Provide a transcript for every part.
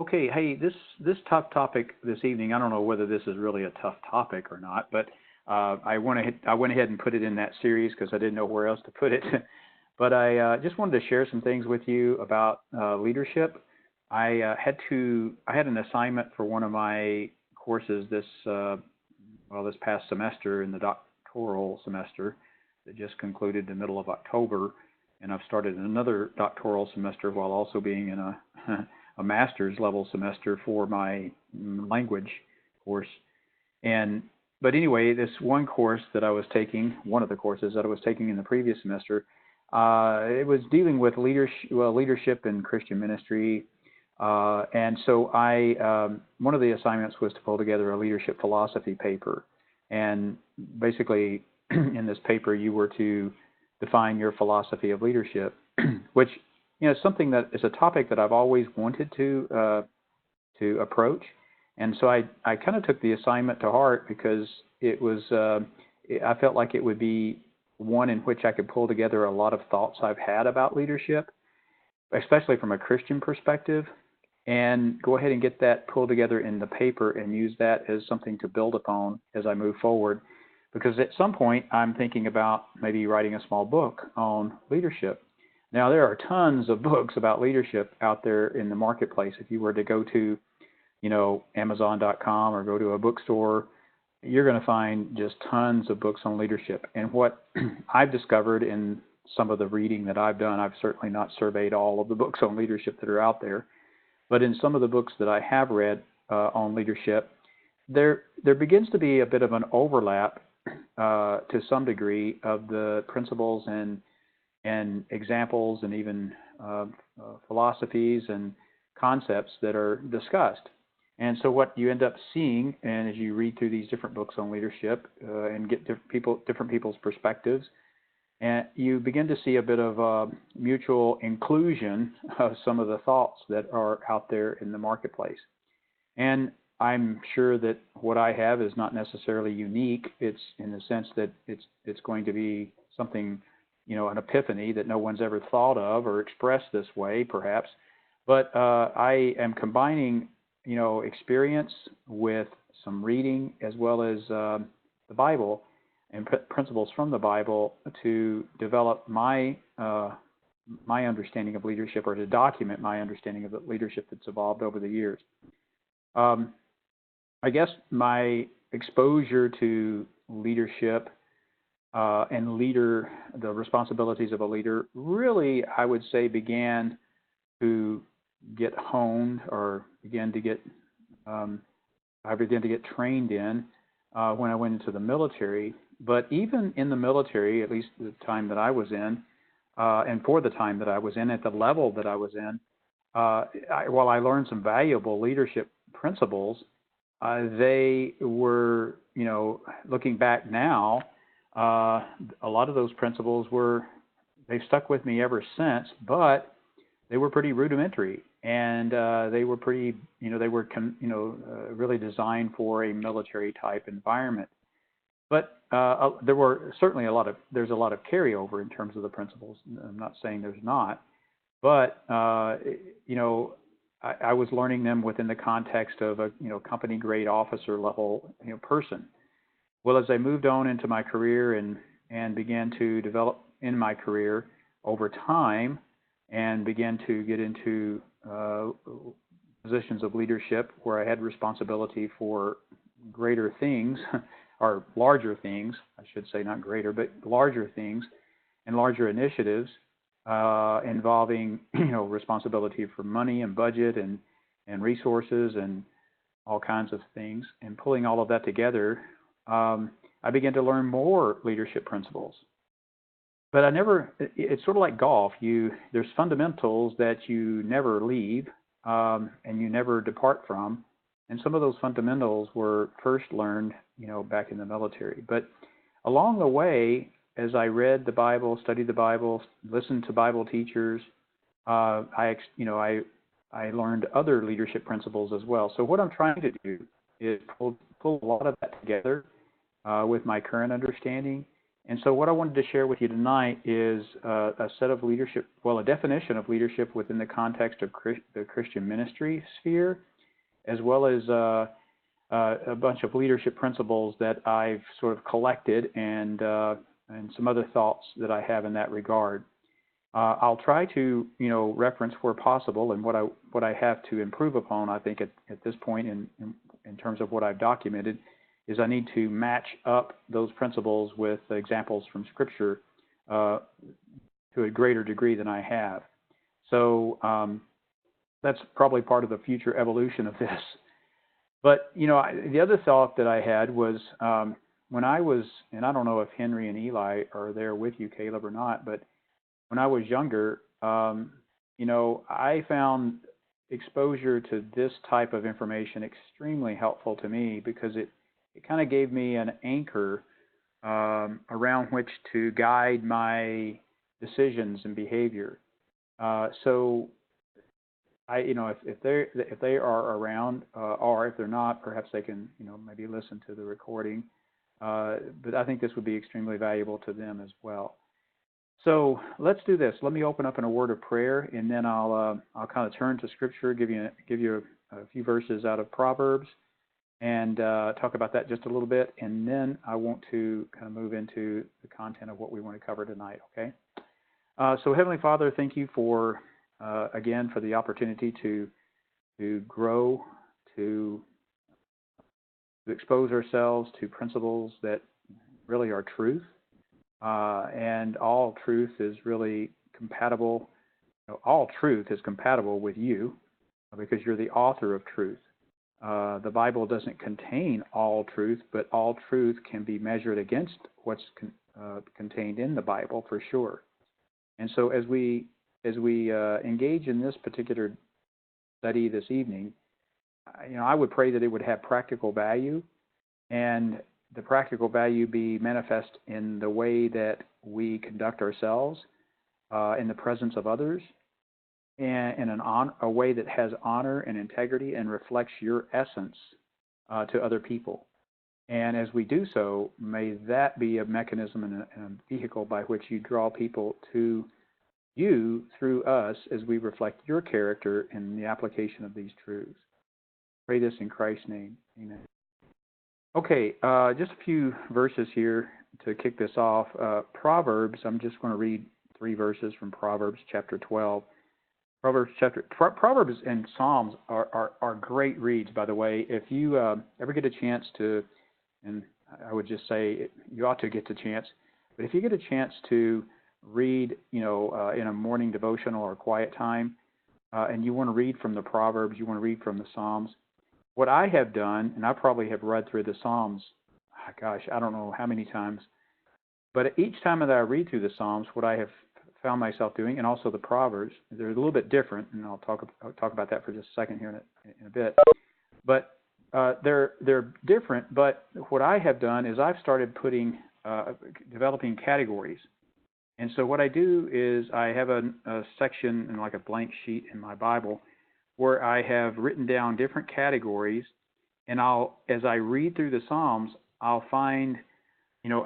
Okay, hey, this tough topic this evening. I don't know whether this is really a tough topic or not, but I went ahead and put it in that series because I didn't know where else to put it. But I just wanted to share some things with you about leadership. I had an assignment for one of my courses this past semester in the doctoral semester that just concluded the middle of October, and I've started another doctoral semester while also being in a a master's level semester for my language course. And but anyway, this one course that I was taking, one of the courses that I was taking in the previous semester, it was dealing with leadership in Christian ministry. And so one of the assignments was to pull together a leadership philosophy paper. And basically, in this paper, you were to define your philosophy of leadership, which is something that is a topic that I've always wanted to approach. And so I kind of took the assignment to heart because it was I felt like it would be one in which I could pull together a lot of thoughts I've had about leadership, especially from a Christian perspective, and go ahead and get that pulled together in the paper and use that as something to build upon as I move forward. Because at some point, I'm thinking about maybe writing a small book on leadership. Now, there are tons of books about leadership out there in the marketplace. If you were to go to, Amazon.com or go to a bookstore, you're going to find just tons of books on leadership. And what I've discovered in some of the reading that I've done, I've certainly not surveyed all of the books on leadership that are out there, but in some of the books that I have read on leadership, there begins to be a bit of an overlap to some degree of the principles and examples and even philosophies and concepts that are discussed. And so what you end up seeing, and as you read through these different books on leadership and get different people's perspectives, and you begin to see a bit of mutual inclusion of some of the thoughts that are out there in the marketplace. And I'm sure that what I have is not necessarily unique. It's in the sense that it's going to be something, an epiphany that no one's ever thought of or expressed this way, perhaps. But I am combining, experience with some reading as well as the Bible and principles from the Bible to develop my understanding of leadership, or to document my understanding of the leadership that's evolved over the years. I guess my exposure to leadership and the responsibilities of a leader really, I would say, began to get honed or I began to get trained in when I went into the military. But even in the military, at least the time that I was in, and for the time that I was in, at the level that I was in, while I learned some valuable leadership principles, they were, looking back now, a lot of those principles they've stuck with me ever since, but they were pretty rudimentary, and they were pretty, really designed for a military type environment. But there were certainly there's a lot of carryover in terms of the principles. I'm not saying there's not, but I was learning them within the context of a company grade officer level person. Well, as I moved on into my career and began to develop in my career over time, and began to get into positions of leadership where I had responsibility for greater things, or larger things, I should say, not greater, but larger things and larger initiatives involving, responsibility for money and budget and resources and all kinds of things, and pulling all of that together, I began to learn more leadership principles. But it's sort of like golf. There's fundamentals that you never leave and you never depart from. And some of those fundamentals were first learned, back in the military. But along the way, as I read the Bible, studied the Bible, listened to Bible teachers, I learned other leadership principles as well. So what I'm trying to do is pull a lot of that together with my current understanding, And so what I wanted to share with you tonight is a set of leadership, well, a definition of leadership within the context of the Christian ministry sphere, as well as a bunch of leadership principles that I've sort of collected and some other thoughts that I have in that regard. I'll try to, reference where possible, and what I have to improve upon, I think at this point in terms of what I've documented, is I need to match up those principles with examples from Scripture to a greater degree than I have. So that's probably part of the future evolution of this. But, the other thought that I had was when I was, and I don't know if Henry and Eli are there with you, Caleb, or not, but when I was younger, I found exposure to this type of information extremely helpful to me because it kind of gave me an anchor around which to guide my decisions and behavior. So if they are around, or if they're not, perhaps they can, maybe listen to the recording. But I think this would be extremely valuable to them as well. So let's do this. Let me open up in a word of prayer, and then I'll kind of turn to Scripture, give you a few verses out of Proverbs, and talk about that just a little bit, and then I want to kind of move into the content of what we want to cover tonight. Okay. So Heavenly Father, thank you for again for the opportunity to grow, to expose ourselves to principles that really are truth. And all truth is really compatible. All truth is compatible with you because you're the author of truth. The Bible doesn't contain all truth, but all truth can be measured against what's contained in the Bible for sure. And so as we engage in this particular study this evening, I would pray that it would have practical value, and the practical value be manifest in the way that we conduct ourselves in the presence of others, and in a way that has honor and integrity and reflects your essence to other people. And as we do so, may that be a mechanism and a vehicle by which you draw people to you through us as we reflect your character in the application of these truths. Pray this in Christ's name. Amen. Okay, just a few verses here to kick this off. Proverbs, I'm just going to read 3 verses from Proverbs chapter 12. Proverbs and Psalms are great reads, by the way. If you ever get a chance to, and I would just say you ought to get the chance, but if you get a chance to read, in a morning devotional or quiet time, and you want to read from the Proverbs, you want to read from the Psalms, what I have done, and I probably have read through the Psalms, I don't know how many times, but each time that I read through the Psalms, what I have found myself doing, and also the Proverbs, they're a little bit different, and I'll talk about that for just a second here in a bit. But they're different. But what I have done is I've started developing categories. And so what I do is I have a section in like a blank sheet in my Bible where I have written down different categories, and as I read through the Psalms, I'll find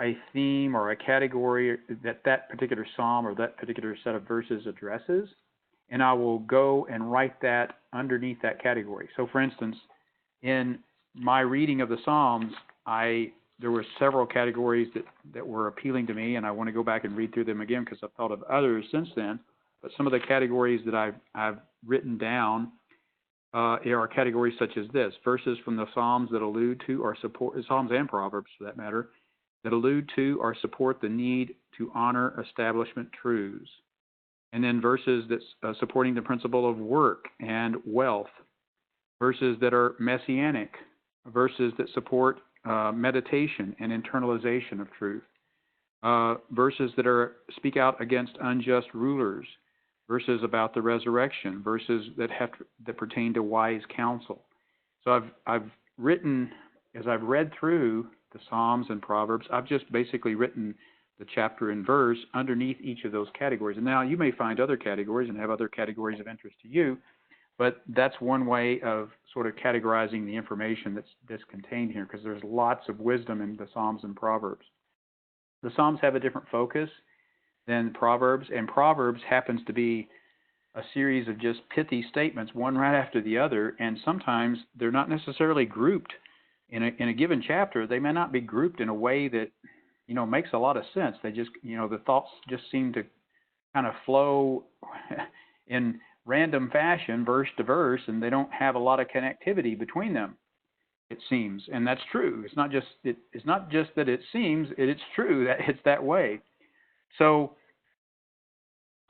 a theme or a category that particular psalm or that particular set of verses addresses, and I will go and write that underneath that category. So, for instance, in my reading of the Psalms, there were several categories that were appealing to me, and I want to go back and read through them again because I've thought of others since then. But some of the categories that I've written down are categories such as this: verses from the Psalms that allude to or support, Psalms and Proverbs for that matter, that allude to or support the need to honor establishment truths. And then verses that's supporting the principle of work and wealth. Verses that are messianic. Verses that support meditation and internalization of truth. Verses that speak out against unjust rulers. Verses about the resurrection. Verses that pertain to wise counsel. So I've written, as I've read through the Psalms and Proverbs, I've just basically written the chapter and verse underneath each of those categories. And now you may find other categories and have other categories of interest to you, but that's one way of sort of categorizing the information that's contained here, because there's lots of wisdom in the Psalms and Proverbs. The Psalms have a different focus than Proverbs, and Proverbs happens to be a series of just pithy statements, one right after the other, and sometimes they're not necessarily grouped in a given chapter. They may not be grouped in a way that, makes a lot of sense. They just, the thoughts just seem to kind of flow in random fashion, verse to verse, and they don't have a lot of connectivity between them, it seems. And that's true. It's not just that it seems, it's true that it's that way. So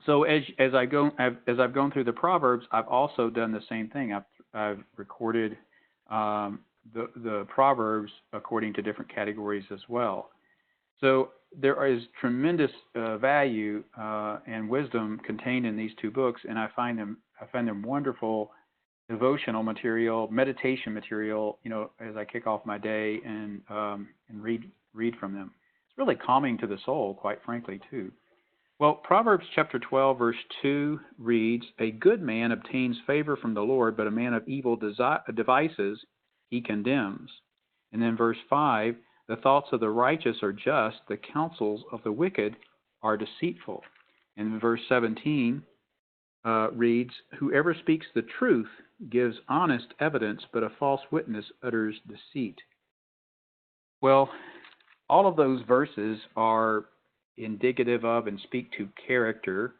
as I've gone through the Proverbs, I've also done the same thing. I've recorded the Proverbs according to different categories as well. So there is tremendous value and wisdom contained in these two books, and I find them wonderful devotional material, meditation material. As I kick off my day and read from them. It's really calming to the soul, quite frankly, too. Well, Proverbs chapter 12, verse 2 reads, "A good man obtains favor from the Lord, but a man of evil devices he condemns." And then verse 5, "The thoughts of the righteous are just, the counsels of the wicked are deceitful." And verse 17 reads, "Whoever speaks the truth gives honest evidence, but a false witness utters deceit." Well, all of those verses are indicative of and speak to character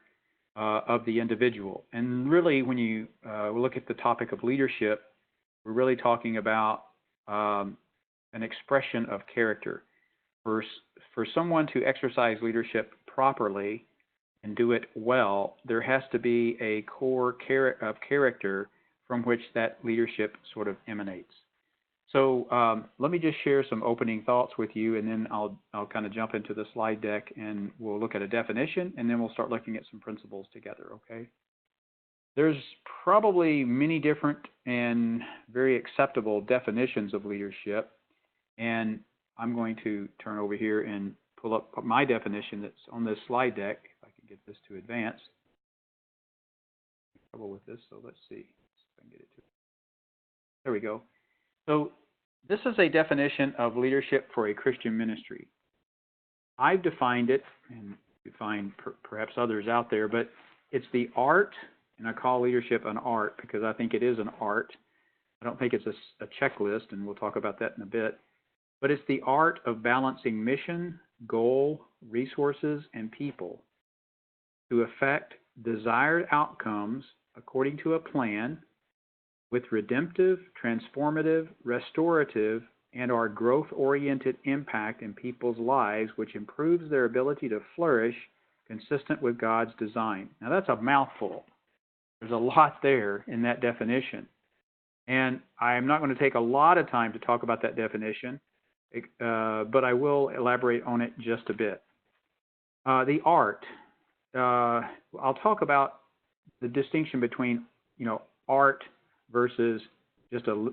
of the individual. And really, when you look at the topic of leadership, we're really talking about an expression of character. For someone to exercise leadership properly and do it well, there has to be a core of character from which that leadership sort of emanates. So let me just share some opening thoughts with you, and then I'll kind of jump into the slide deck, and we'll look at a definition, and then we'll start looking at some principles together, okay? There's probably many different and very acceptable definitions of leadership, and I'm going to turn over here and pull up my definition that's on this slide deck, if I can get this to advance. Trouble with this, so let's see if I can get it to. There we go. So this is a definition of leadership for a Christian ministry. I've defined it, and you find perhaps others out there, but it's the art, and I call leadership an art because I think it is an art. I don't think it's a checklist, and we'll talk about that in a bit. But it's the art of balancing mission, goal, resources, and people to affect desired outcomes according to a plan with redemptive, transformative, restorative, and our growth-oriented impact in people's lives, which improves their ability to flourish consistent with God's design. Now, that's a mouthful. There's a lot there in that definition. And I'm not going to take a lot of time to talk about that definition, but I will elaborate on it just a bit. The art. I'll talk about the distinction between, art versus just a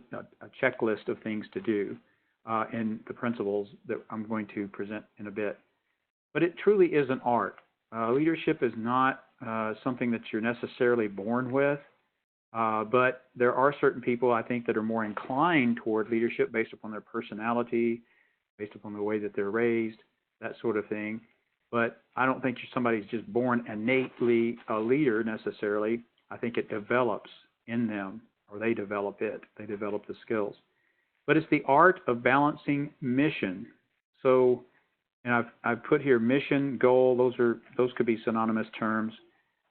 checklist of things to do and the principles that I'm going to present in a bit. But it truly is an art. Leadership is not something that you're necessarily born with, but there are certain people, I think, that are more inclined toward leadership based upon their personality, based upon the way that they're raised, that sort of thing. But I don't think somebody's just born innately a leader necessarily. I think it develops in them, or they develop it. They develop the skills. But it's the art of balancing mission. So, and I've put here mission, goal. Those could be synonymous terms.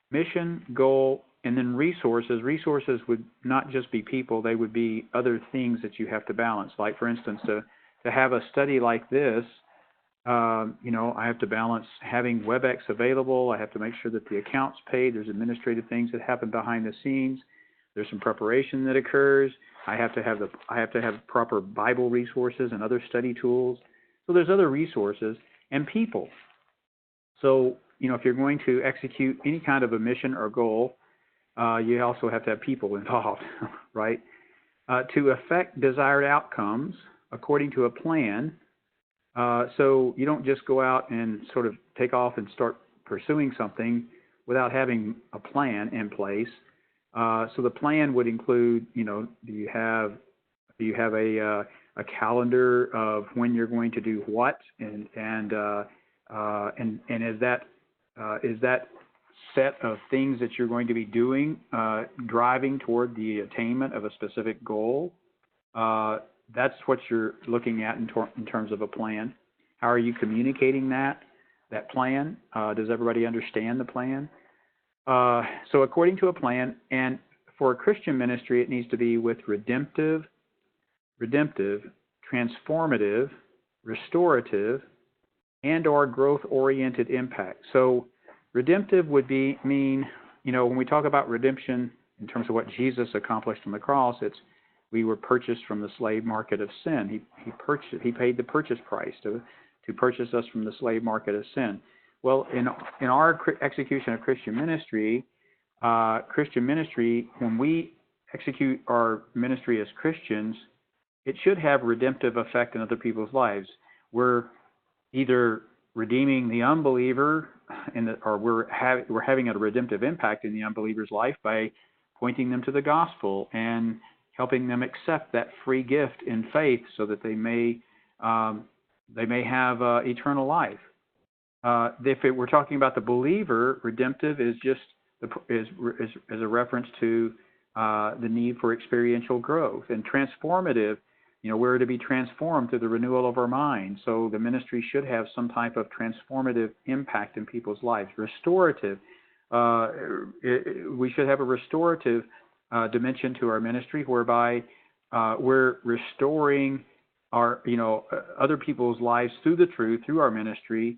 Mission, goal, and then resources. Resources would not just be people. They would be other things that you have to balance. Like, for instance, to have a study like this, I have to balance having WebEx available. I have to make sure that the account's paid. There's administrative things that happen behind the scenes. There's some preparation that occurs. I have to have proper Bible resources and other study tools. So there's other resources and people. So, if you're going to execute any kind of a mission or goal, you also have to have people involved, right? To affect desired outcomes according to a plan. So you don't just go out and sort of take off and start pursuing something without having a plan in place. So the plan would include, do you have a calendar of when you're going to do what, and And is that set of things that you're going to be doing driving toward the attainment of a specific goal? That's what you're looking at in terms of a plan. How are you communicating that plan? Does everybody understand the plan? So according to a plan, and for a Christian ministry, it needs to be with redemptive, transformative, restorative, and or growth-oriented impact. So redemptive would mean, when we talk about redemption in terms of what Jesus accomplished on the cross, it's we were purchased from the slave market of sin. He paid the purchase price to purchase us from the slave market of sin. Well, in our execution of Christian ministry, when we execute our ministry as Christians, it should have redemptive effect in other people's lives. We're either redeeming the unbeliever, or we're having a redemptive impact in the unbeliever's life by pointing them to the gospel and helping them accept that free gift in faith, so that they may have eternal life. If we're talking about the believer, redemptive is just is a reference to the need for experiential growth. And transformative, we're to be transformed through the renewal of our mind. So the ministry should have some type of transformative impact in people's lives. Restorative, we should have a restorative dimension to our ministry, whereby we're restoring our, other people's lives through the truth, through our ministry,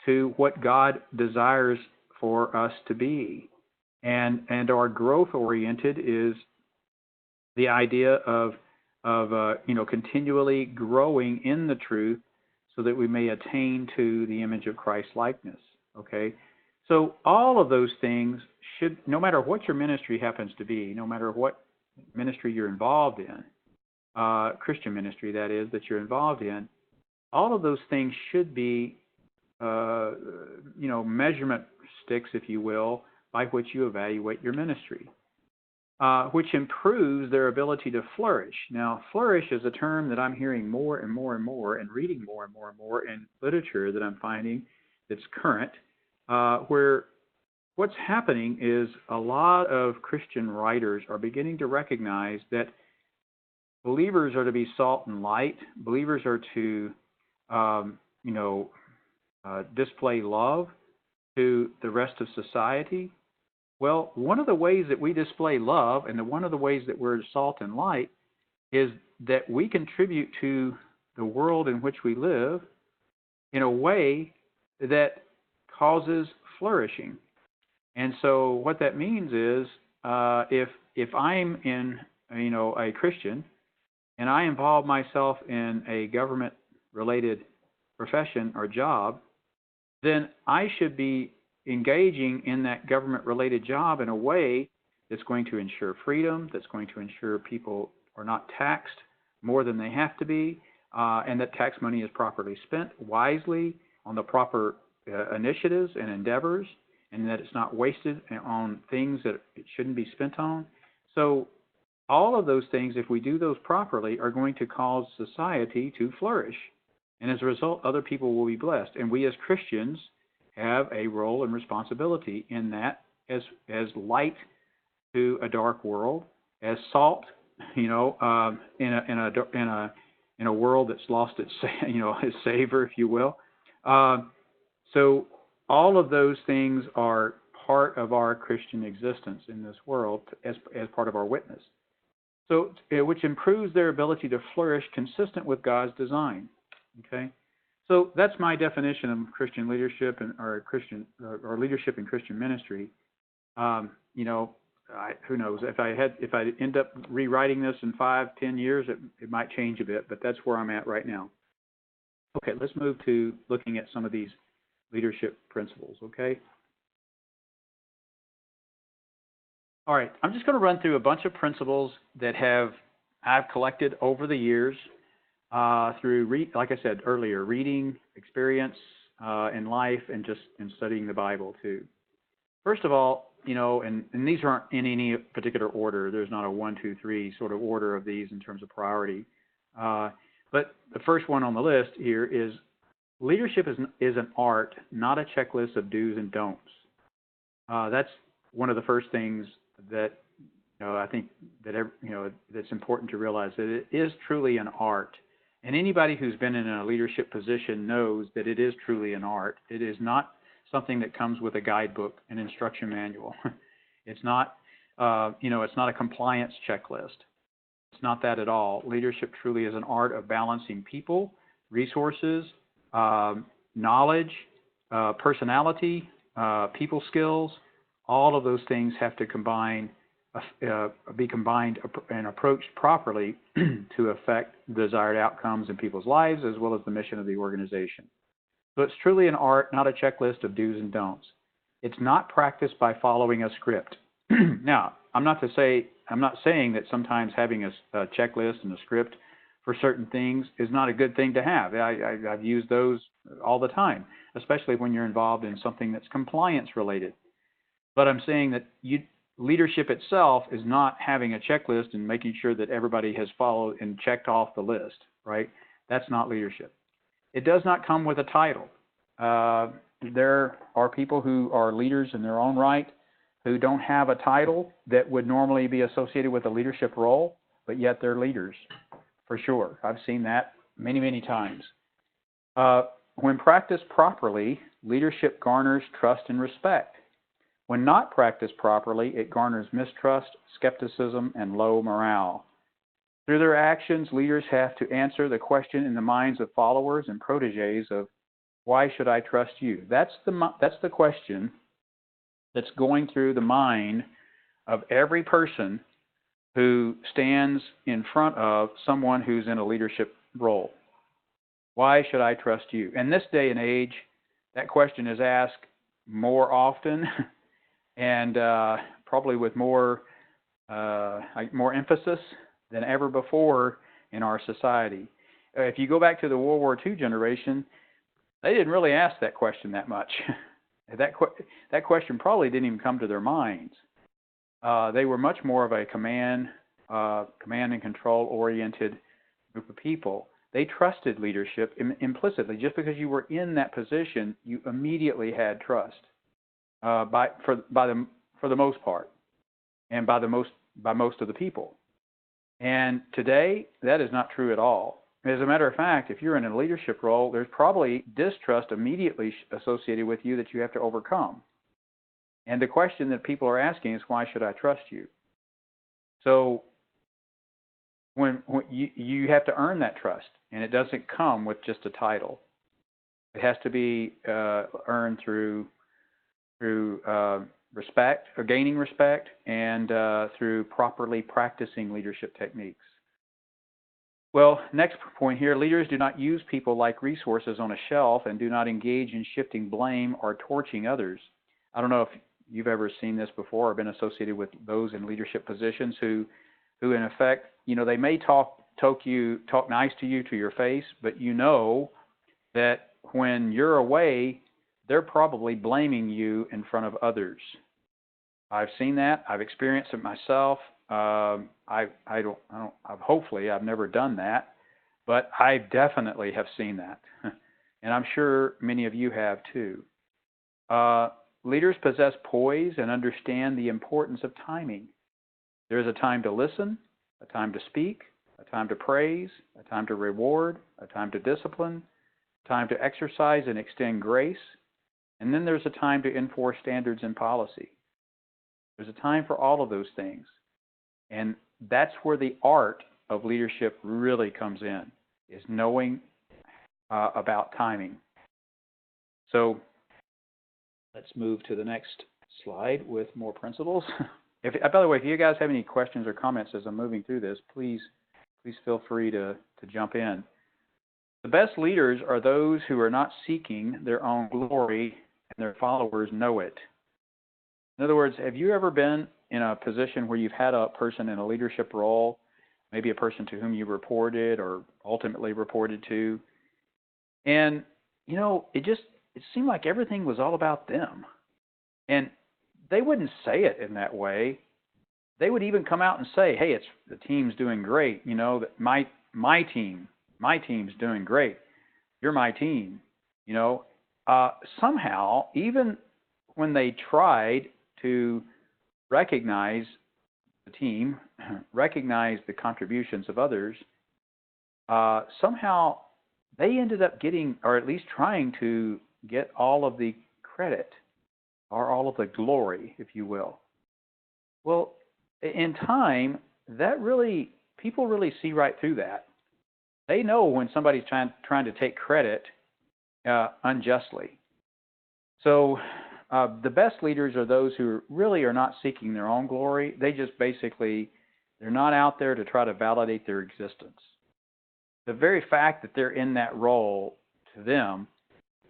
to what God desires for us to be. And our growth-oriented is the idea of continually growing in the truth, so that we may attain to the image of Christ likeness. Okay? So all of those things should, no matter what your ministry happens to be, no matter what ministry you're involved in, Christian ministry that is, that you're involved in, all of those things should be, measurement sticks, if you will, by which you evaluate your ministry, which improves their ability to flourish. Now, flourish is a term that I'm hearing more and more and more, and reading more and more and more in literature that I'm finding that's current, where what's happening is a lot of Christian writers are beginning to recognize that believers are to be salt and light. Believers are to, display love to the rest of society. Well, one of the ways that we display love, and one of the ways that we're salt and light, is that we contribute to the world in which we live in a way that causes flourishing. And so what that means is, if I'm in, a Christian, and I involve myself in a government-related profession or job, then I should be engaging in that government-related job in a way that's going to ensure freedom, that's going to ensure people are not taxed more than they have to be, and that tax money is properly spent wisely on the proper initiatives and endeavors, and that it's not wasted on things that it shouldn't be spent on. So all of those things, if we do those properly, are going to cause society to flourish. And as a result, other people will be blessed. And we as Christians have a role and responsibility in that, as light to a dark world, as salt, in a world that's lost its its savor, if you will. So all of those things are part of our Christian existence in this world as part of our witness. So, which improves their ability to flourish consistent with God's design. Okay, so that's my definition of Christian leadership or leadership in Christian ministry. Who knows? If I end up rewriting this in 5-10 years, it might change a bit, but that's where I'm at right now. Okay, let's move to looking at some of these leadership principles. Okay. All right, I'm just going to run through a bunch of principles that I've collected over the years. Through, like I said earlier, reading, experience in life, and just in studying the Bible too. First of all, and these aren't in any particular order. There's not a 1, 2, 3 sort of order of these in terms of priority. But the first one on the list here is Leadership is an art, not a checklist of do's and don'ts. That's one of the first things that I think that that's important to realize, that it is truly an art. And anybody who's been in a leadership position knows that it is truly an art. It is not something that comes with a guidebook, an instruction manual. It's not, it's not a compliance checklist. It's not that at all. Leadership truly is an art of balancing people, resources, knowledge, personality, people skills. All of those things have to be combined and approached properly to affect desired outcomes in people's lives, as well as the mission of the organization. So it's truly an art, not a checklist of do's and don'ts. It's not practiced by following a script. Now, I'm not saying that sometimes having a checklist and a script for certain things is not a good thing to have. I've used those all the time, especially when you're involved in something that's compliance related. But I'm saying that leadership itself is not having a checklist and making sure that everybody has followed and checked off the list, right? That's not leadership. It does not come with a title. There are people who are leaders in their own right who don't have a title that would normally be associated with a leadership role, but yet they're leaders, for sure. I've seen that many, many times. When practiced properly, leadership garners trust and respect. When not practiced properly, it garners mistrust, skepticism, and low morale. Through their actions, leaders have to answer the question in the minds of followers and proteges of, why should I trust you? That's the question that's going through the mind of every person who stands in front of someone who's in a leadership role. Why should I trust you? In this day and age, that question is asked more often and probably with more emphasis than ever before in our society. If you go back to the World War II generation, they didn't really ask that question that much. That question probably didn't even come to their minds. They were much more of a command and control oriented group of people. They trusted leadership implicitly. Just because you were in that position, you immediately had trust for the most part, and by most of the people. And today, that is not true at all. As a matter of fact, if you're in a leadership role, there's probably distrust immediately associated with you that you have to overcome. And the question that people are asking is, why should I trust you? So when you have to earn that trust, and it doesn't come with just a title. It has to be earned through respect, or gaining respect, and through properly practicing leadership techniques. Well, next point here, leaders do not use people like resources on a shelf and do not engage in shifting blame or torching others. I don't know if you've ever seen this before or been associated with those in leadership positions who in effect, they may talk nice to you to your face, but you know that when you're away, they're probably blaming you in front of others. I've seen that. I've experienced it myself. Hopefully I've never done that, but I definitely have seen that. And I'm sure many of you have too. Leaders possess poise and understand the importance of timing. There is a time to listen, a time to speak, a time to praise, a time to reward, a time to discipline, a time to exercise and extend grace, and then there's a time to enforce standards and policy. There's a time for all of those things. And that's where the art of leadership really comes in, is knowing about timing. So let's move to the next slide with more principles. By the way, if you guys have any questions or comments as I'm moving through this, please feel free to jump in. The best leaders are those who are not seeking their own glory, and their followers know it. In other words, have you ever been in a position where you've had a person in a leadership role, maybe a person to whom you reported or ultimately reported to, and it seemed like everything was all about them, and they wouldn't say it in that way. They would even come out and say, "Hey, the team's doing great. That my team's doing great. You're my team." You know, somehow, even when they tried to recognize the team, recognize the contributions of others, somehow they ended up getting, or at least trying to get all of the credit or all of the glory, if you will. Well, in time, that really, people really see right through that. They know when somebody's trying to take credit unjustly. So the best leaders are those who really are not seeking their own glory. They just basically, they're not out there to try to validate their existence. The very fact that they're in that role, to them,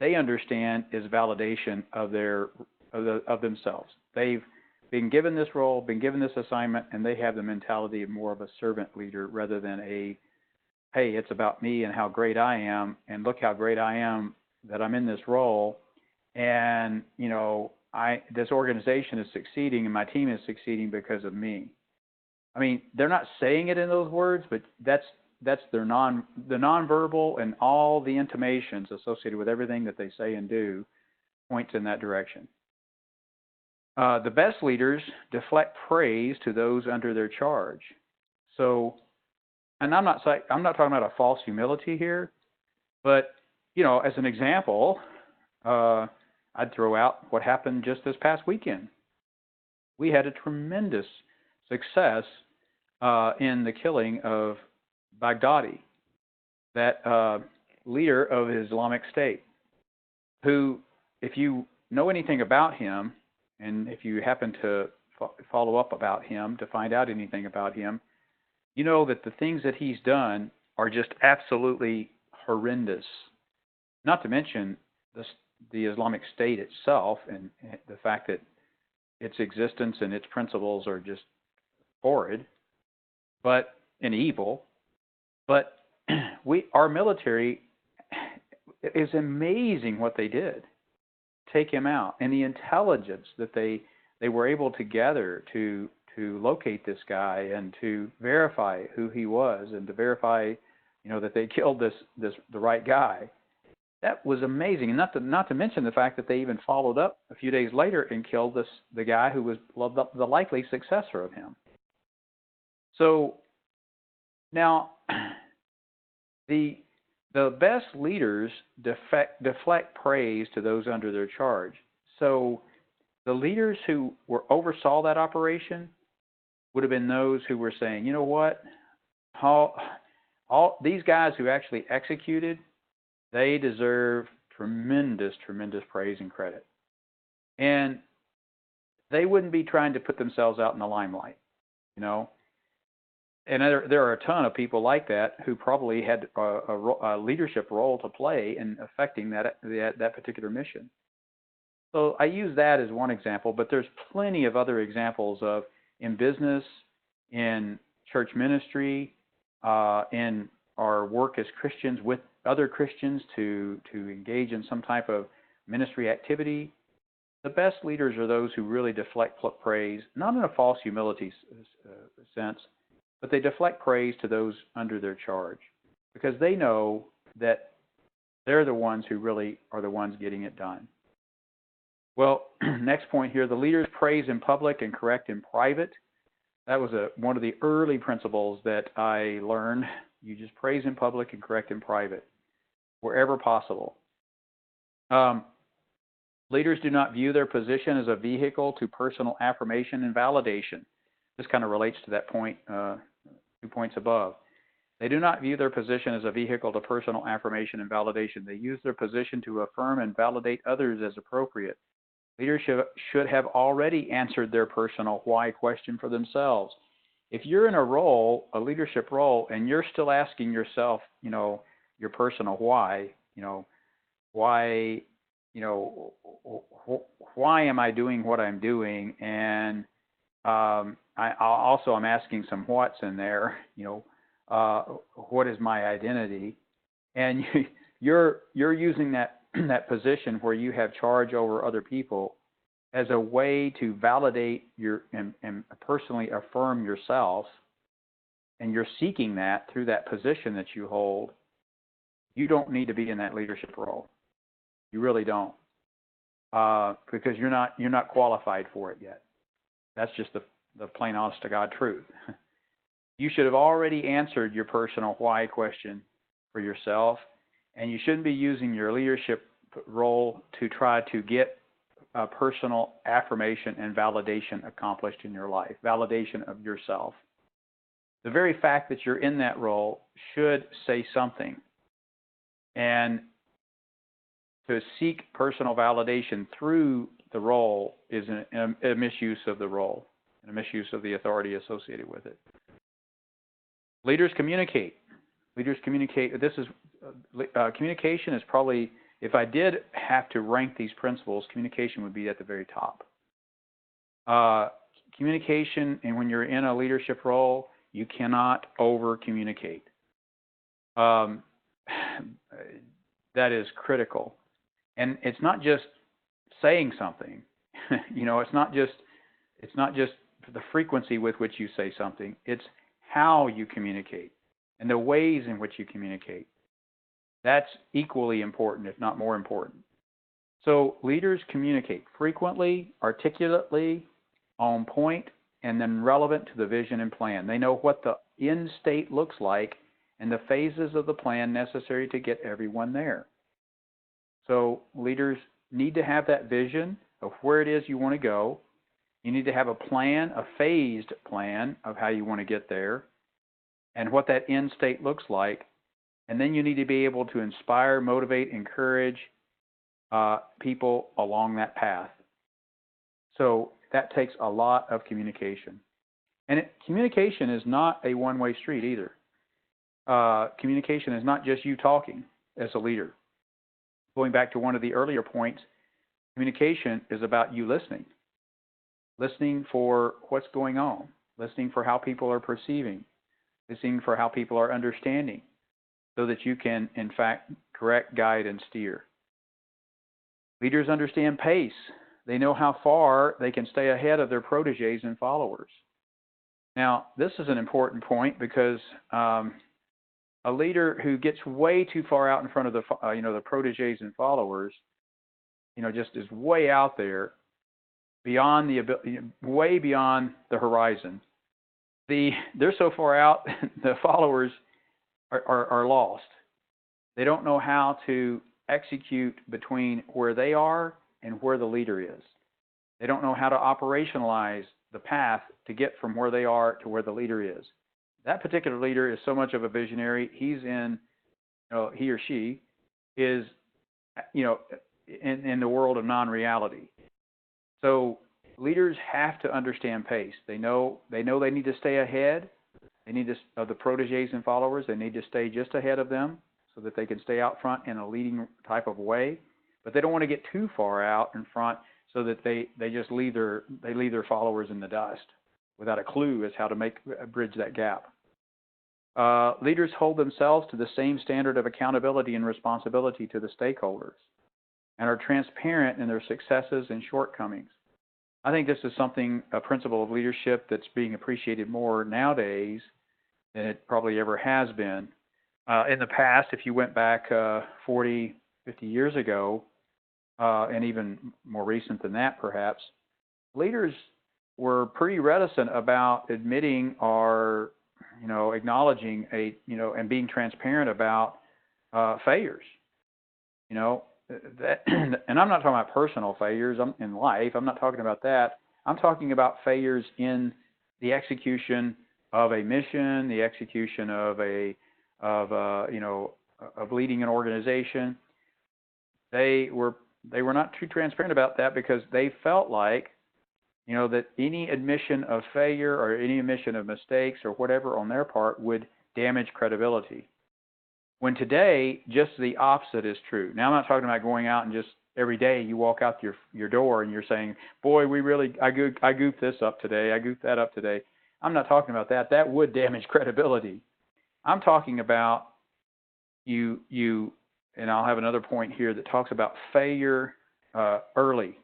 they understand is validation of themselves. They've been given this role, been given this assignment, and they have the mentality of more of a servant leader rather than a, hey, it's about me and how great I am, and look how great I am that I'm in this role, and this organization is succeeding and my team is succeeding because of me. I mean, they're not saying it in those words, but that's the nonverbal and all the intimations associated with everything that they say and do points in that direction. The best leaders deflect praise to those under their charge. So, and I'm not talking about a false humility here, but as an example, I'd throw out what happened just this past weekend. We had a tremendous success in the killing of Baghdadi, that leader of Islamic State, who, if you know anything about him, and if you happen to follow up about him to find out anything about him, you know that the things that he's done are just absolutely horrendous. Not to mention the Islamic State itself and the fact that its existence and its principles are just horrid, and evil. But our military, is amazing what they did. Take him out, and the intelligence that they were able to gather to locate this guy and to verify who he was and to verify, that they killed the right guy. That was amazing, and not to mention the fact that they even followed up a few days later and killed the guy who was the likely successor of him. So now the best leaders deflect praise to those under their charge. So the leaders who oversaw that operation would have been those who were saying, you know what, all these guys who actually executed, they deserve tremendous, tremendous praise and credit. And they wouldn't be trying to put themselves out in the limelight, And there are a ton of people like that who probably had a leadership role to play in affecting that particular mission. So I use that as one example, but there's plenty of other examples of in business, in church ministry, in our work as Christians with other Christians to engage in some type of ministry activity. The best leaders are those who really deflect praise, not in a false humility sense, but they deflect praise to those under their charge because they know that they're the ones who really are the ones getting it done. Well, next point here, the leaders praise in public and correct in private. That was one of the early principles that I learned. You just praise in public and correct in private, wherever possible. Leaders do not view their position as a vehicle to personal affirmation and validation. This kind of relates to that point, 2 points above. They do not view their position as a vehicle to personal affirmation and validation. They use their position to affirm and validate others as appropriate. Leaders should have already answered their personal why question for themselves. If you're in a leadership role, and you're still asking yourself, your personal why, why am I doing what I'm doing? And I'm asking some what's in there, what is my identity? And you're using that position where you have charge over other people as a way to validate and personally affirm yourself, and you're seeking that through that position that you hold. You don't need to be in that leadership role. You really don't, because you're not qualified for it yet. That's just the plain honest to God truth. You should have already answered your personal why question for yourself, and you shouldn't be using your leadership role to try to get personal affirmation and validation accomplished in your life, validation of yourself. The very fact that you're in that role should say something. And to seek personal validation through the role is a misuse of the role and a misuse of the authority associated with it. Leaders communicate. Leaders communicate. This is communication is probably, if I did have to rank these principles, communication would be at the very top. Communication, and when you're in a leadership role, you cannot over-communicate. That is critical. And it's not just saying something. It's not just the frequency with which you say something. It's how you communicate and the ways in which you communicate. That's equally important, if not more important. So leaders communicate frequently, articulately, on point, and then relevant to the vision and plan. They know what the end state looks like and the phases of the plan necessary to get everyone there. So leaders need to have that vision of where it is you want to go. You need to have a plan, a phased plan of how you want to get there and what that end state looks like. And then you need to be able to inspire, motivate, encourage people along that path. So that takes a lot of communication. And communication is not a one-way street either. Communication is not just you talking as a leader. Going back to one of the earlier points, communication is about you listening. Listening for what's going on. Listening for how people are perceiving. Listening for how people are understanding, so that you can, in fact, correct, guide, and steer. Leaders understand pace. They know how far they can stay ahead of their protégés and followers. Now, this is an important point because a leader who gets way too far out in front of the protégés and followers, just is way out there, beyond way beyond the horizon. They're so far out, the followers are lost. They don't know how to execute between where they are and where the leader is. They don't know how to operationalize the path to get from where they are to where the leader is. That particular leader is so much of a visionary. He or she is, in the world of non-reality. So leaders have to understand pace. They know they need to stay ahead. They need to, of the protégés and followers, they need to stay just ahead of them so that they can stay out front in a leading type of way. But they don't want to get too far out in front so that they just leave their followers in the dust without a clue as how to bridge that gap. Leaders hold themselves to the same standard of accountability and responsibility to the stakeholders and are transparent in their successes and shortcomings. I think this is a principle of leadership that's being appreciated more nowadays than it probably ever has been. In the past, if you went back 40, 50 years ago, and even more recent than that perhaps, leaders were pretty reticent about admitting or acknowledging and being transparent about failures. And I'm not talking about personal failures in life. I'm not talking about that. I'm talking about failures in the execution of a mission, the execution of leading an organization. They were not too transparent about that because they felt like that any admission of failure or any admission of mistakes or whatever on their part would damage credibility. When today, just the opposite is true. Now, I'm not talking about going out and just every day you walk out your door and you're saying, boy, I goofed this up today, I goofed that up today. I'm not talking about that. That would damage credibility. I'm talking about you, and I'll have another point here that talks about failure early.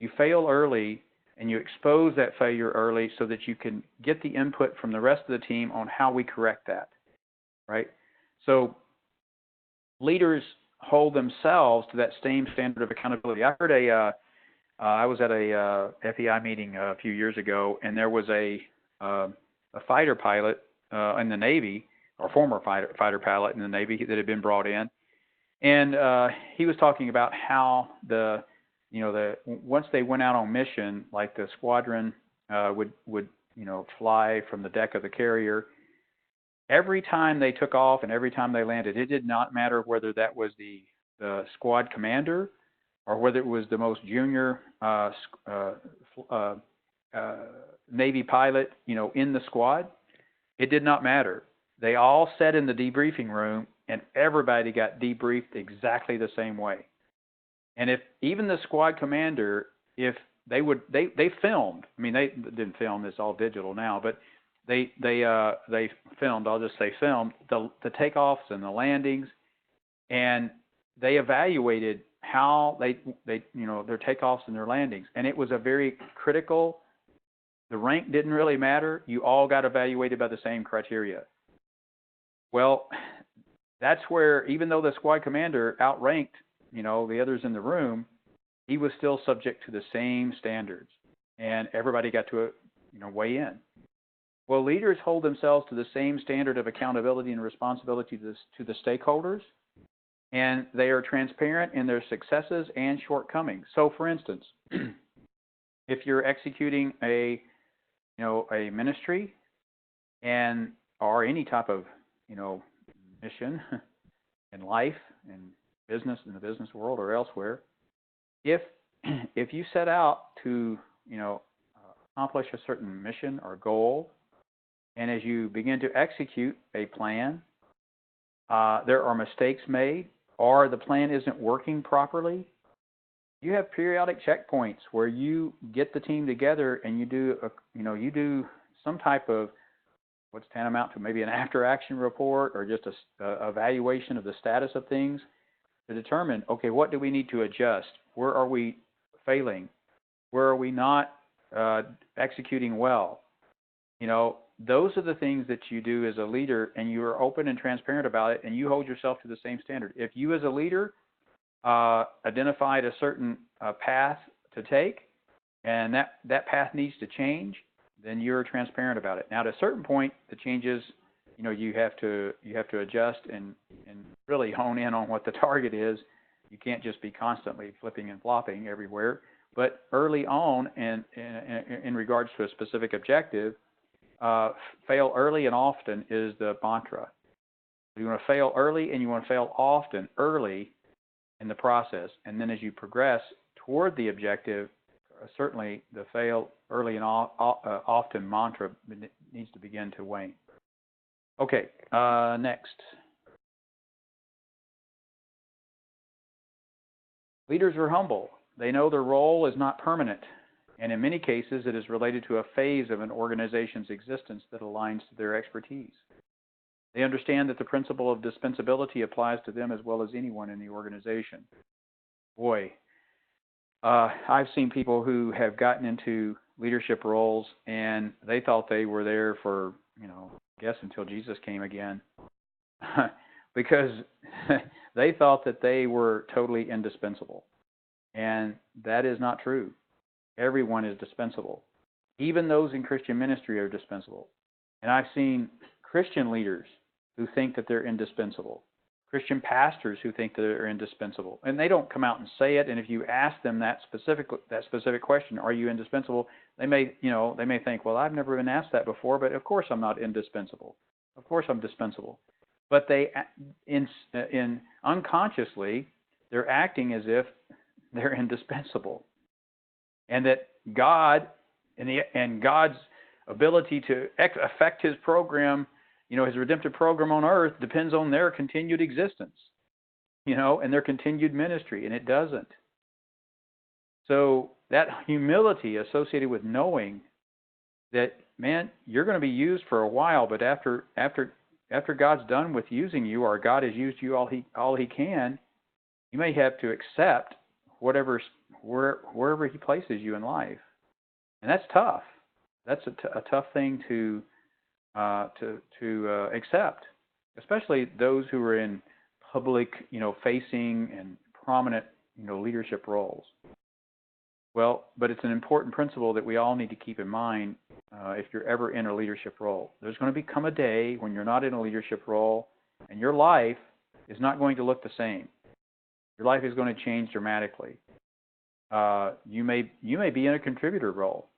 You fail early and you expose that failure early so that you can get the input from the rest of the team on how we correct that, right? So leaders hold themselves to that same standard of accountability. I was at a FEI meeting a few years ago, and there was a fighter pilot in the Navy, or former fighter pilot in the Navy that had been brought in, and he was talking about how once they went out on mission, like the squadron would fly from the deck of the carrier. Every time they took off and every time they landed, it did not matter whether that was the squad commander or whether it was the most junior Navy pilot, in the squad. It did not matter. They all sat in the debriefing room, and everybody got debriefed exactly the same way. And if even the squad commander, if they filmed. I mean, they didn't film. It's all digital now, but they filmed. I'll just say filmed the takeoffs and the landings, and they evaluated how they their takeoffs and their landings, and it was a very critical. The rank didn't really matter. You all got evaluated by the same criteria. Well, that's where, even though the squad commander outranked, the others in the room, he was still subject to the same standards, and everybody got to, weigh in. Well, leaders hold themselves to the same standard of accountability and responsibility to the stakeholders, and they are transparent in their successes and shortcomings. So, for instance, if you're executing a ministry or any type of, mission in life, in business, in the business world or elsewhere, if you set out to, accomplish a certain mission or goal, and as you begin to execute a plan, there are mistakes made, or the plan isn't working properly, you have periodic checkpoints where you get the team together and you do some type of what's tantamount to maybe an after-action report or just a evaluation of the status of things to determine, okay, what do we need to adjust? Where are we failing? Where are we not executing well? Those are the things that you do as a leader, and you are open and transparent about it, and you hold yourself to the same standard. If you as a leader identified a certain path to take, and that path needs to change, then you're transparent about it. Now, at a certain point, the changes, you have to adjust and really hone in on what the target is. You can't just be constantly flipping and flopping everywhere. But early on, and in regards to a specific objective, fail early and often is the mantra. You want to fail early, and you want to fail often early in the process. And then as you progress toward the objective, certainly the fail early and often mantra needs to begin to wane. Okay, next. Leaders are humble. They know their role is not permanent, and in many cases it is related to a phase of an organization's existence that aligns to their expertise. They understand that the principle of dispensability applies to them as well as anyone in the organization. Boy, I've seen people who have gotten into leadership roles and they thought they were there for, I guess until Jesus came again, because they thought that they were totally indispensable. And that is not true. Everyone is dispensable. Even those in Christian ministry are dispensable. And I've seen Christian leaders who think that they're indispensable. Christian pastors who think that they're indispensable, and they don't come out and say it. And if you ask them that specific question, "Are you indispensable?" they may think, "Well, I've never been asked that before, but of course I'm not indispensable. Of course I'm dispensable." But they, unconsciously, they're acting as if they're indispensable, and that God and God's ability to affect His program, His redemptive program on earth depends on their continued existence, and their continued ministry, and it doesn't. So that humility associated with knowing that, man, you're going to be used for a while, but after God's done with using you, or God has used you all He can, you may have to accept wherever He places you in life, and that's tough. That's a tough thing to accept, especially those who are in public, facing and prominent, leadership roles. Well, but it's an important principle that we all need to keep in mind if you're ever in a leadership role. There's going to become a day when you're not in a leadership role, and your life is not going to look the same. Your life is going to change dramatically. You may be in a contributor role.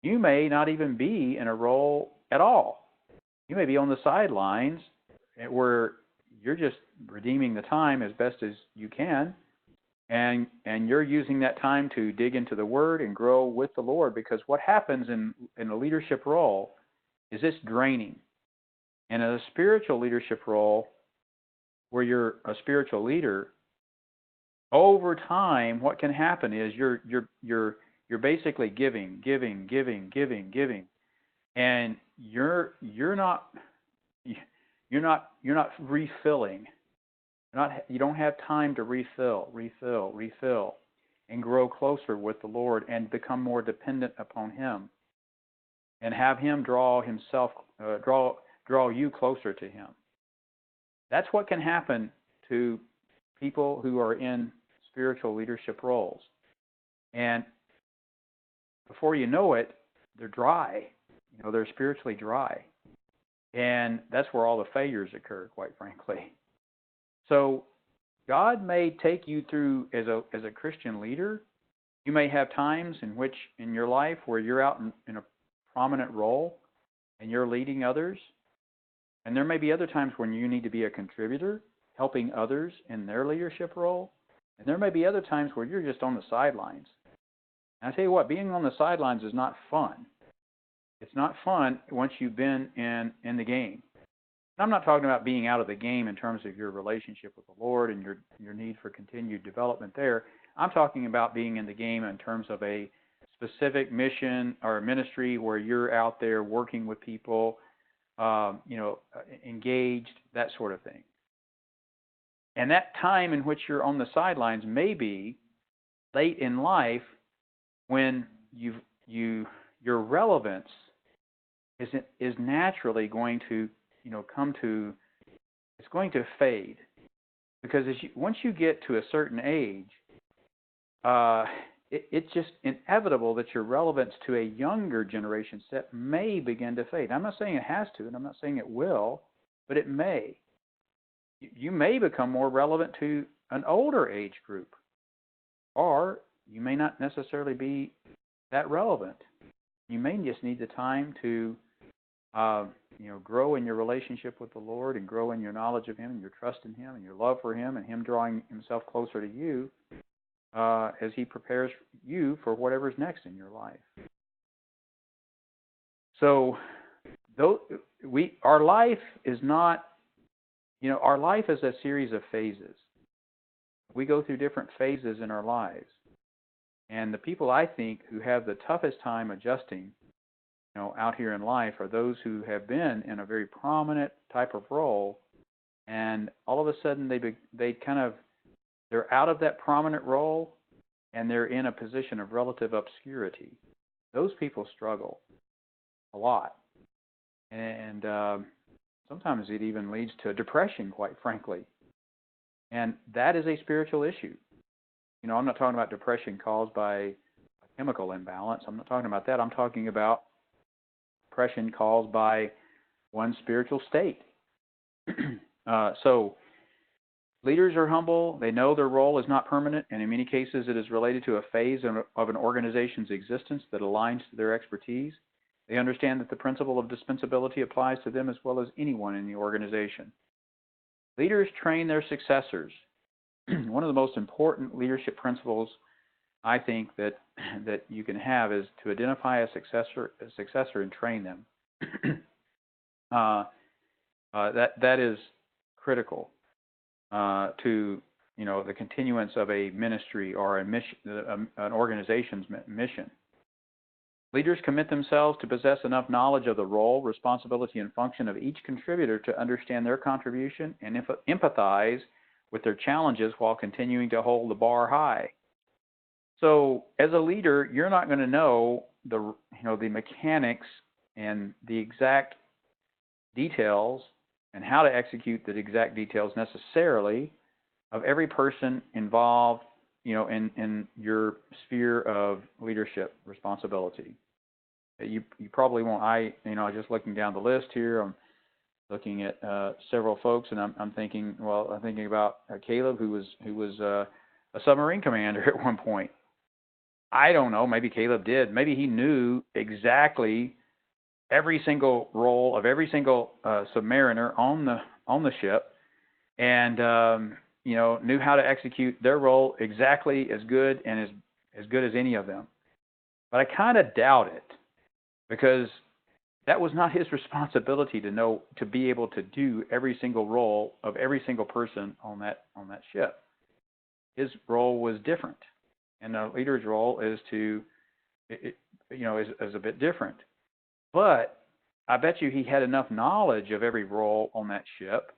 You may not even be in a role at all. You may be on the sidelines where you're just redeeming the time as best as you can, and you're using that time to dig into the Word and grow with the Lord, because what happens in a leadership role is it's draining. And in a spiritual leadership role, where you're a spiritual leader, over time, what can happen is you're basically giving, and you're not refilling. You don't have time to refill, and grow closer with the Lord and become more dependent upon Him, and have Him draw you closer to Him. That's what can happen to people who are in spiritual leadership roles. And before you know it, they're dry. They're spiritually dry. And that's where all the failures occur, quite frankly. So God may take you through, as a Christian leader, you may have times in your life where you're out in a prominent role and you're leading others. And there may be other times when you need to be a contributor, helping others in their leadership role. And there may be other times where you're just on the sidelines. And I tell you what, being on the sidelines is not fun. It's not fun once you've been in the game. I'm not talking about being out of the game in terms of your relationship with the Lord and your need for continued development there. I'm talking about being in the game in terms of a specific mission or ministry where you're out there working with people, engaged, that sort of thing. And that time in which you're on the sidelines may be late in life, when your relevance is naturally going to it's going to fade, because once you get to a certain age, it's just inevitable that your relevance to a younger generation set may begin to fade. I'm not saying it has to, and I'm not saying it will, but it may. You may become more relevant to an older age group, or you may not necessarily be that relevant. You may just need the time to grow in your relationship with the Lord, and grow in your knowledge of Him and your trust in Him and your love for Him, and Him drawing Himself closer to you as He prepares you for whatever's next in your life. So our life is not, our life is a series of phases. We go through different phases in our lives. And the people, I think, who have the toughest time adjusting out here in life are those who have been in a very prominent type of role, and all of a sudden they're out of that prominent role, and they're in a position of relative obscurity. Those people struggle a lot, and sometimes it even leads to depression, quite frankly. And that is a spiritual issue. I'm not talking about depression caused by a chemical imbalance. I'm not talking about that. I'm talking about depression caused by one's spiritual state. So leaders are humble. They know their role is not permanent, and in many cases it is related to a phase of an organization's existence that aligns to their expertise. They understand that the principle of dispensability applies to them as well as anyone in the organization. Leaders train their successors. One of the most important leadership principles, I think, that you can have is to identify a successor and train them. That is critical to the continuance of a ministry or a mission, an organization's mission. Leaders commit themselves to possess enough knowledge of the role, responsibility, and function of each contributor to understand their contribution and empathize with their challenges while continuing to hold the bar high. So, as a leader, you're not going to know the mechanics and the exact details and how to execute the exact details necessarily of every person involved, in your sphere of leadership responsibility. You probably won't. Just looking down the list here, I'm looking at several folks, and I'm thinking about Caleb, who was a submarine commander at one point. I don't know. Maybe Caleb did. Maybe he knew exactly every single role of every single submariner on the ship, and knew how to execute their role exactly as good and as good as any of them. But I kind of doubt it, because that was not his responsibility to be able to do every single role of every single person on that ship. His role was different, and the leader's role is a bit different. But I bet you he had enough knowledge of every role on that ship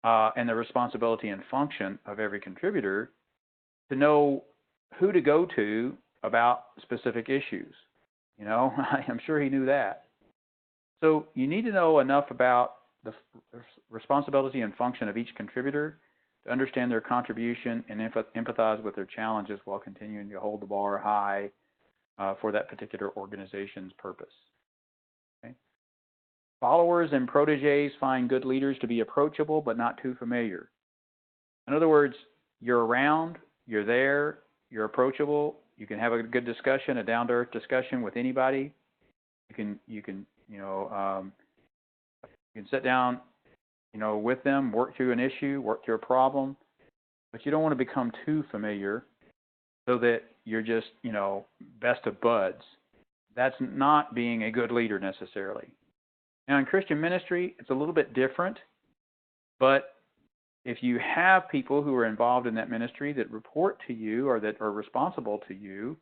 and the responsibility and function of every contributor to know who to go to about specific issues. I'm sure he knew that. So you need to know enough about the responsibility and function of each contributor to understand their contribution and empathize with their challenges while continuing to hold the bar high for that particular organization's purpose. Okay? Followers and proteges find good leaders to be approachable but not too familiar. In other words, you're around, you're there, you're approachable. You can have a good discussion, a down-to-earth discussion with anybody. You can sit down, with them, work through an issue, work through a problem, but you don't want to become too familiar so that you're just, best of buds. That's not being a good leader necessarily. Now, in Christian ministry, it's a little bit different, but if you have people who are involved in that ministry that report to you or that are responsible to you,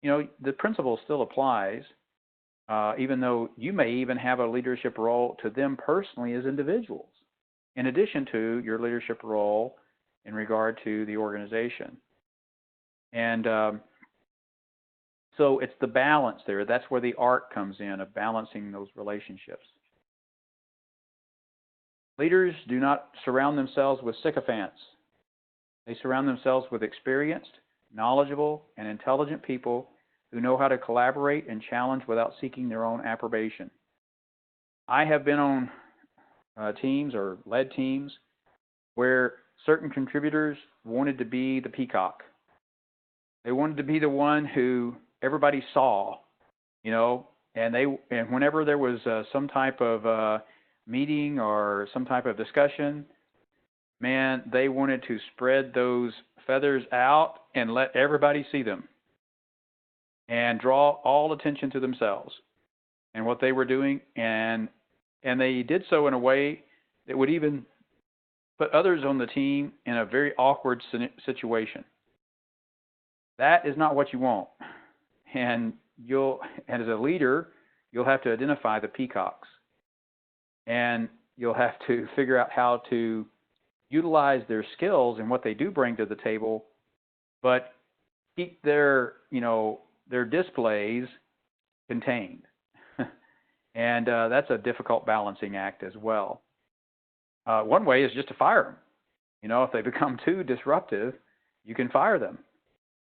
the principle still applies, even though you may even have a leadership role to them personally as individuals, in addition to your leadership role in regard to the organization. And so it's the balance there. That's where the art comes in, of balancing those relationships. Leaders do not surround themselves with sycophants. They surround themselves with experienced, knowledgeable, and intelligent people who know how to collaborate and challenge without seeking their own approbation. I have been on teams or led teams where certain contributors wanted to be the peacock. They wanted to be the one who everybody saw, and whenever there was some type of meeting or some type of discussion, man, they wanted to spread those feathers out and let everybody see them and draw all attention to themselves and what they were doing, and they did so in a way that would even put others on the team in a very awkward situation. That is not what you want. And as a leader, you'll have to identify the peacocks. And you'll have to figure out how to utilize their skills and what they do bring to the table, but keep their displays contained. And that's a difficult balancing act as well. One way is just to fire them. If they become too disruptive, you can fire them.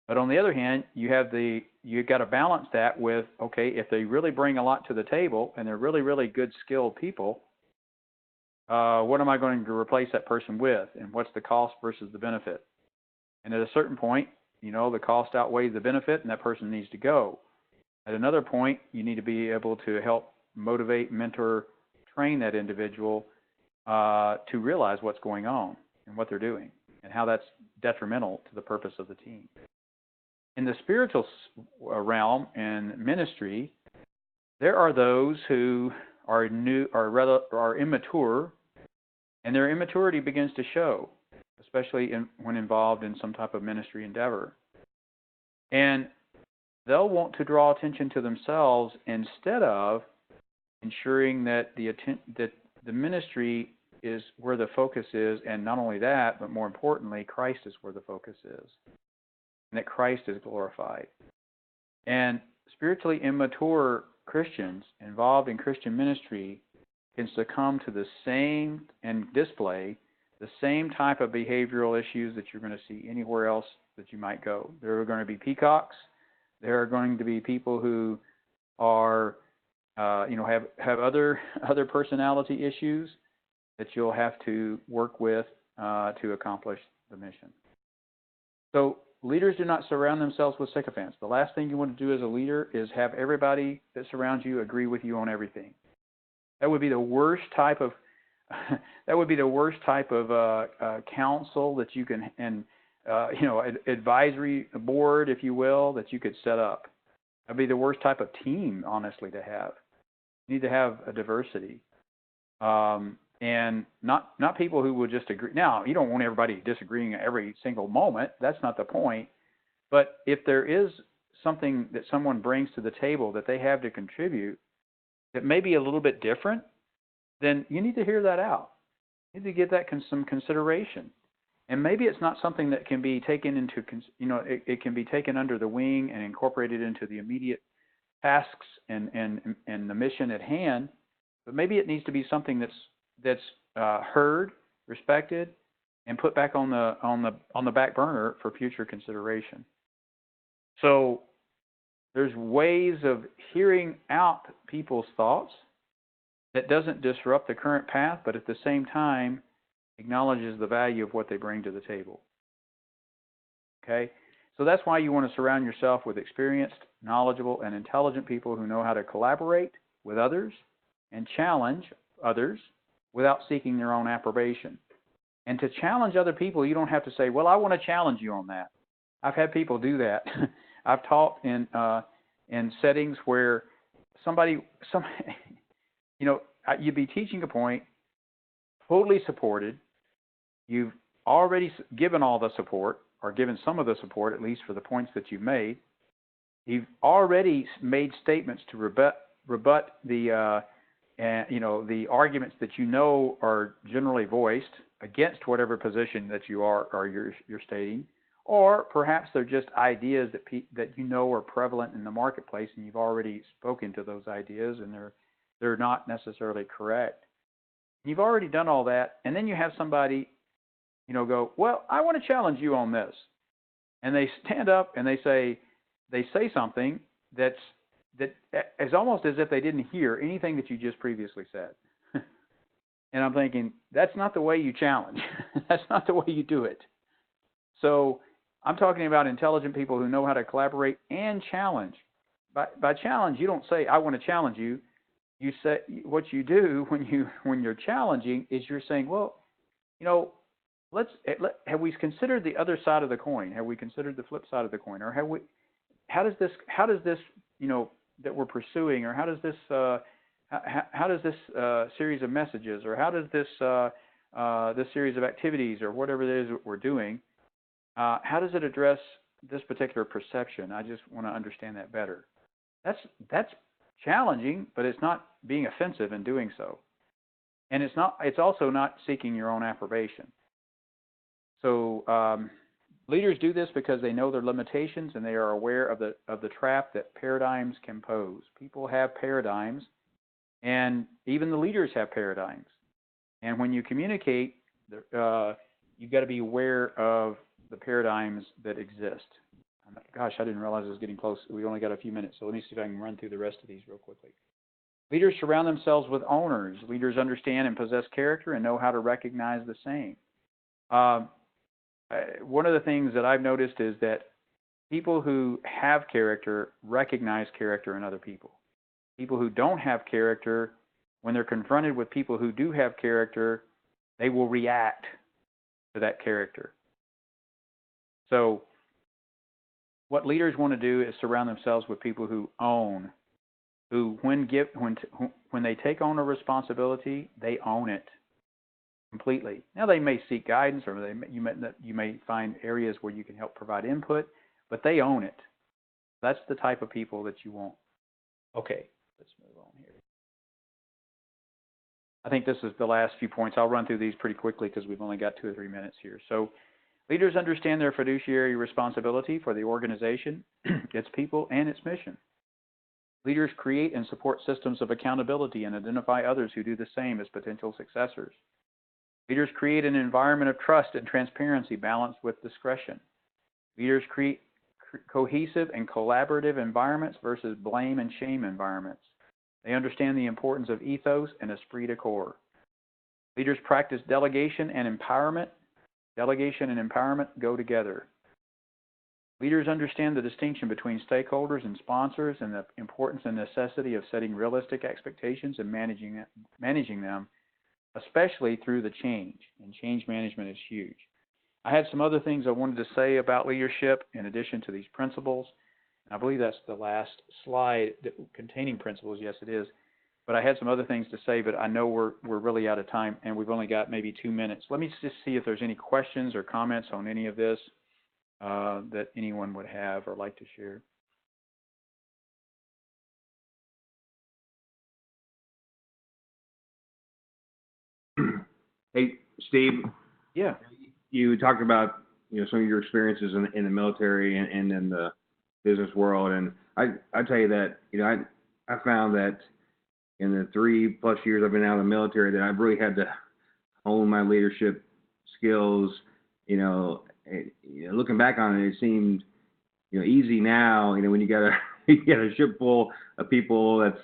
But on the other hand, you've got to balance that with, okay, if they really bring a lot to the table and they're really, really good, skilled people, what am I going to replace that person with? And what's the cost versus the benefit? And at a certain point, the cost outweighs the benefit and that person needs to go. At another point, you need to be able to help motivate, mentor, train that individual to realize what's going on and what they're doing and how that's detrimental to the purpose of the team. In the spiritual realm and ministry, there are those who are immature, and their immaturity begins to show, especially when involved in some type of ministry endeavor. And they'll want to draw attention to themselves instead of ensuring that the ministry is where the focus is, and not only that, but more importantly, Christ is where the focus is, and that Christ is glorified. And spiritually immature Christians involved in Christian ministry can succumb to the same and display the same type of behavioral issues that you're going to see anywhere else that you might go. There are going to be peacocks. There are going to be people who are, have other personality issues that you'll have to work with to accomplish the mission. So leaders do not surround themselves with sycophants. The last thing you want to do as a leader is have everybody that surrounds you agree with you on everything. That would be the worst type of counsel that you can, and advisory board, if you will, that you could set up. That'd be the worst type of team, honestly, to have. You need to have a diversity, and not people who will just agree. Now, you don't want everybody disagreeing every single moment. That's not the point. But if there is something that someone brings to the table that they have to contribute that may be a little bit different, then you need to hear that out. You need to give that some consideration. And maybe it's not something that can be taken into, it can be taken under the wing and incorporated into the immediate tasks and the mission at hand. But maybe it needs to be something that's heard, respected, and put back on the back burner for future consideration. So there's ways of hearing out people's thoughts that doesn't disrupt the current path, but at the same time acknowledges the value of what they bring to the table. Okay? So that's why you want to surround yourself with experienced, knowledgeable, and intelligent people who know how to collaborate with others and challenge others without seeking their own approbation. And to challenge other people, you don't have to say, well, I want to challenge you on that. I've had people do that. I've taught in settings where you'd be teaching a point, totally supported. You've already given all the support, or given some of the support, at least for the points that you've made. You've already made statements to rebut the arguments that are generally voiced against whatever position that you're stating, or perhaps they're just ideas that are prevalent in the marketplace, and you've already spoken to those ideas, and they're not necessarily correct. You've already done all that, and then you have somebody, go, well, I want to challenge you on this, and they stand up and they say something that is almost as if they didn't hear anything that you just previously said. And I'm thinking, that's not the way you challenge. That's not the way you do it. So I'm talking about intelligent people who know how to collaborate and challenge. By challenge, you don't say, I want to challenge you. You say, what you do when you're challenging is you're saying, well, have we considered the other side of the coin? Have we considered the flip side of the coin? Or how does this that we're pursuing, or how does this series of messages, or how does this series of activities, or whatever it is that we're doing, how does it address this particular perception? I just want to understand that better. That's challenging, but it's not being offensive in doing so. And it's also not seeking your own approbation. So leaders do this because they know their limitations, and they are aware of the trap that paradigms can pose. People have paradigms, and even the leaders have paradigms. And when you communicate, you've got to be aware of the paradigms that exist. Gosh, I didn't realize it was getting close. We only got a few minutes, so let me see if I can run through the rest of these real quickly. Leaders surround themselves with owners. Leaders understand and possess character and know how to recognize the same. One of the things that I've noticed is that people who have character recognize character in other people. People who don't have character, when they're confronted with people who do have character, they will react to that character. So what leaders want to do is surround themselves with people who own, who when they take on a responsibility, they own it completely. Now they may seek guidance, or you may find areas where you can help provide input, but they own it. That's the type of people that you want. Okay, let's move on here. I think this is the last few points. I'll run through these pretty quickly because we've only got 2 or 3 minutes here. So leaders understand their fiduciary responsibility for the organization, its people, and its mission. Leaders create and support systems of accountability and identify others who do the same as potential successors. Leaders create an environment of trust and transparency balanced with discretion. Leaders create cohesive and collaborative environments versus blame and shame environments. They understand the importance of ethos and esprit de corps. Leaders practice delegation and empowerment. Delegation and empowerment go together. Leaders understand the distinction between stakeholders and sponsors and the importance and necessity of setting realistic expectations and managing them, especially through the change. And change management is huge. I had some other things I wanted to say about leadership in addition to these principles. I believe that's the last slide containing principles. Yes, it is. But I had some other things to say, but I know we're really out of time, and we've only got maybe 2 minutes. Let me just see if there's any questions or comments on any of this that anyone would have or like to share. Hey, Steve. Yeah. You talked about some of your experiences in the military and in the business world, and I tell you that I found that in the 3+ years I've been out of the military that I've really had to hone my leadership skills. Looking back on it, it seemed easy now. When you got a ship full of people that's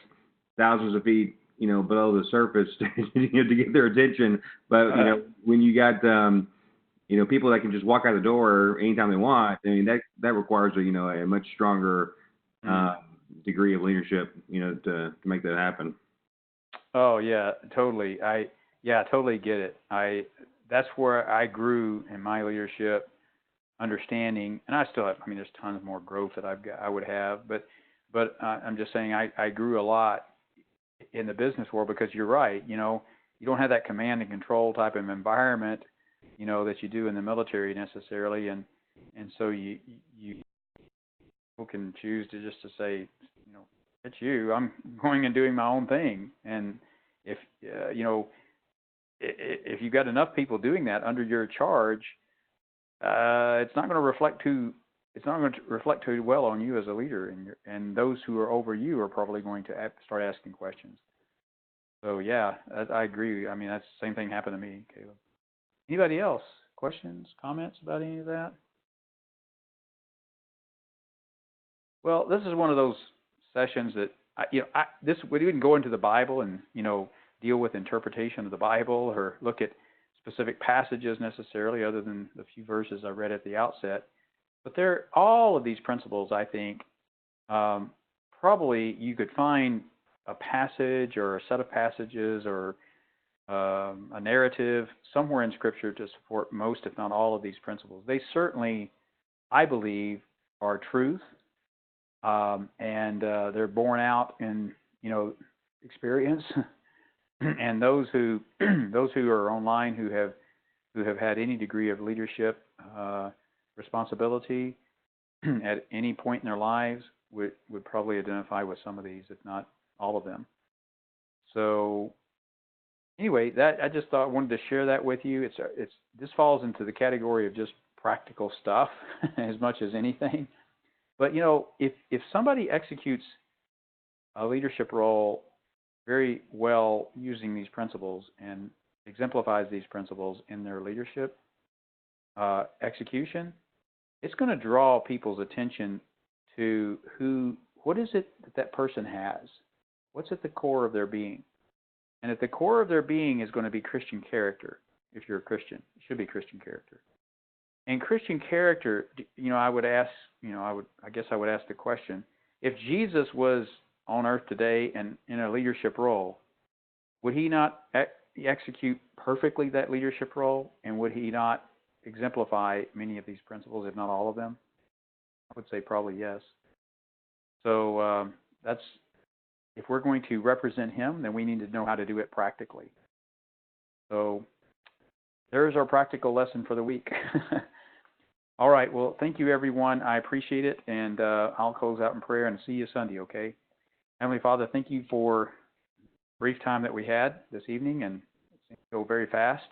thousands of feet below the surface to get their attention. But when you got people that can just walk out the door anytime they want, I mean that requires a much stronger degree of leadership to make that happen. Oh yeah, totally. I totally get it. That's where I grew in my leadership understanding, and I still have. I mean, there's tons more growth that I would have, but I'm just saying I grew a lot in the business world because you're right. You don't have that command and control type of environment, that you do in the military necessarily, and so you can choose to say, it's you. I'm going and doing my own thing, and if if you've got enough people doing that under your charge, it's not going to reflect too well on you as a leader, and those who are over you are probably going to start asking questions. So yeah, I agree. I mean, that's the same thing happened to me, Caleb. Anybody else? Questions, comments about any of that? Well, this is one of those sessions that we didn't go into the Bible and deal with interpretation of the Bible or look at specific passages necessarily, other than the few verses I read at the outset. But all of these principles, I think, probably you could find a passage or a set of passages or a narrative somewhere in Scripture to support most, if not all, of these principles. They certainly, I believe, are truth, and they're borne out in experience. And those who are online who have had any degree of leadership responsibility at any point in their lives would probably identify with some of these, if not all of them. So anyway, that I just thought I wanted to share that with you. This falls into the category of just practical stuff as much as anything. But if somebody executes a leadership role very well using these principles and exemplifies these principles in their leadership execution, it's going to draw people's attention to what is it that person has? What's at the core of their being? And at the core of their being is going to be Christian character. If you're a Christian, it should be Christian character. And Christian character, I would ask, I guess I would ask the question: if Jesus was on earth today and in a leadership role, would he not execute perfectly that leadership role? And would he not exemplify many of these principles, if not all of them? I would say probably yes. So if we're going to represent him, then we need to know how to do it practically. So there's our practical lesson for the week. All right. Well, thank you, everyone. I appreciate it. And I'll close out in prayer and see you Sunday, okay? Heavenly Father, thank you for the brief time that we had this evening, and it seems to go very fast.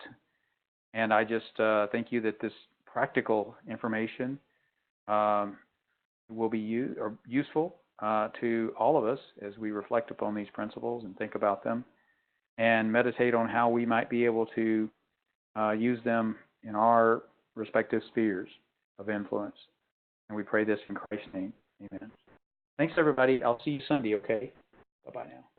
And I just thank you that this practical information will be useful to all of us as we reflect upon these principles and think about them and meditate on how we might be able to use them in our respective spheres of influence. And we pray this in Christ's name. Amen. Thanks, everybody. I'll see you Sunday, okay? Bye-bye now.